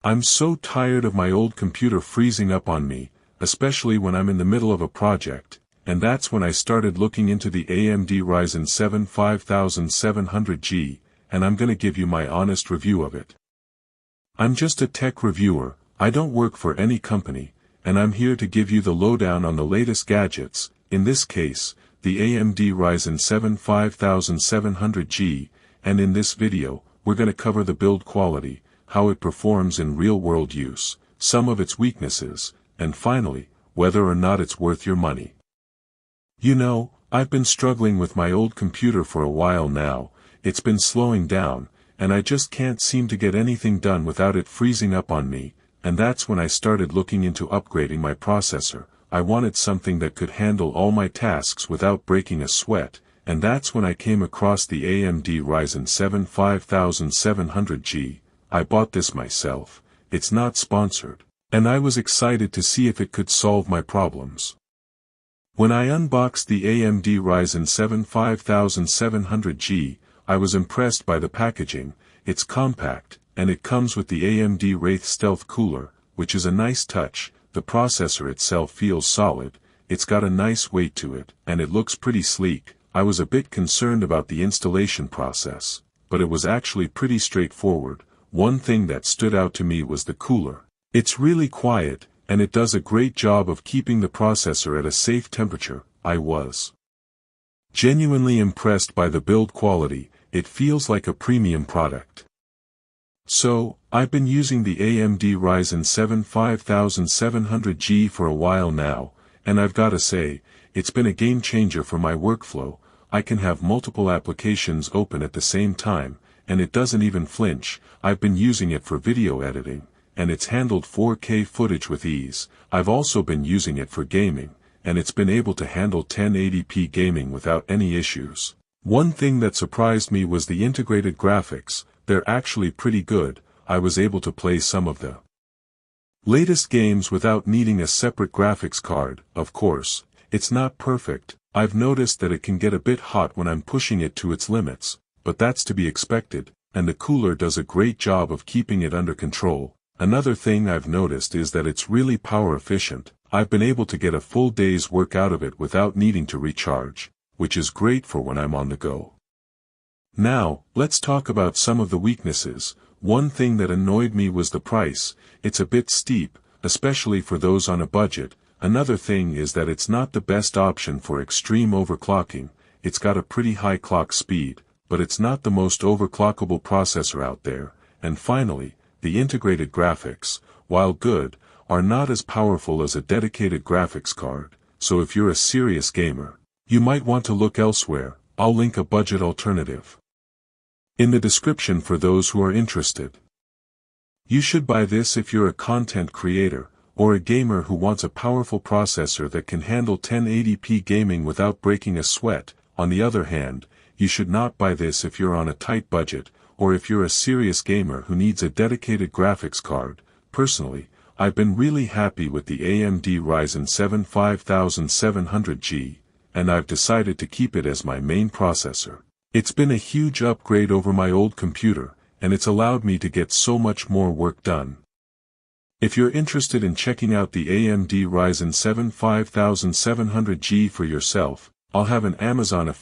I'm so tired of my old computer freezing up on me, especially when I'm in the middle of a project, and that's when I started looking into the AMD Ryzen 7 5700G, and I'm gonna give you my honest review of it. I'm just a tech reviewer, I don't work for any company, and I'm here to give you the lowdown on the latest gadgets, in this case, the AMD Ryzen 7 5700G, and in this video, we're gonna cover the build quality, how it performs in real-world use, some of its weaknesses, and finally, whether or not it's worth your money. You know, I've been struggling with my old computer for a while now, it's been slowing down, and I just can't seem to get anything done without it freezing up on me, and that's when I started looking into upgrading my processor. I wanted something that could handle all my tasks without breaking a sweat, and that's when I came across the AMD Ryzen 7 5700G. I bought this myself, it's not sponsored, and I was excited to see if it could solve my problems. When I unboxed the AMD Ryzen 7 5700G, I was impressed by the packaging. It's compact, and it comes with the AMD Wraith Stealth cooler, which is a nice touch. The processor itself feels solid, it's got a nice weight to it, and it looks pretty sleek. I was a bit concerned about the installation process, but it was actually pretty straightforward. One thing that stood out to me was the cooler. It's really quiet, and it does a great job of keeping the processor at a safe temperature. I was genuinely impressed by the build quality, it feels like a premium product. So, I've been using the AMD Ryzen 7 5700G for a while now, and I've gotta say, it's been a game changer for my workflow. I can have multiple applications open at the same time, and it doesn't even flinch. I've been using it for video editing, and it's handled 4K footage with ease. I've also been using it for gaming, and it's been able to handle 1080p gaming without any issues. One thing that surprised me was the integrated graphics. They're actually pretty good. I was able to play some of the latest games without needing a separate graphics card. Of course, it's not perfect. I've noticed that it can get a bit hot when I'm pushing it to its limits, but that's to be expected, and the cooler does a great job of keeping it under control. Another thing I've noticed is that it's really power efficient. I've been able to get a full day's work out of it without needing to recharge, which is great for when I'm on the go. Now, let's talk about some of the weaknesses. One thing that annoyed me was the price. It's a bit steep, especially for those on a budget. Another thing is that it's not the best option for extreme overclocking. It's got a pretty high clock speed, but it's not the most overclockable processor out there. And finally, the integrated graphics, while good, are not as powerful as a dedicated graphics card, so if you're a serious gamer, you might want to look elsewhere. I'll link a budget alternative in the description for those who are interested. You should buy this if you're a content creator, or a gamer who wants a powerful processor that can handle 1080p gaming without breaking a sweat. On the other hand, you should not buy this if you're on a tight budget, or if you're a serious gamer who needs a dedicated graphics card. Personally, I've been really happy with the AMD Ryzen 7 5700G, and I've decided to keep it as my main processor. It's been a huge upgrade over my old computer, and it's allowed me to get so much more work done. If you're interested in checking out the AMD Ryzen 7 5700G for yourself, I'll have an Amazon affiliate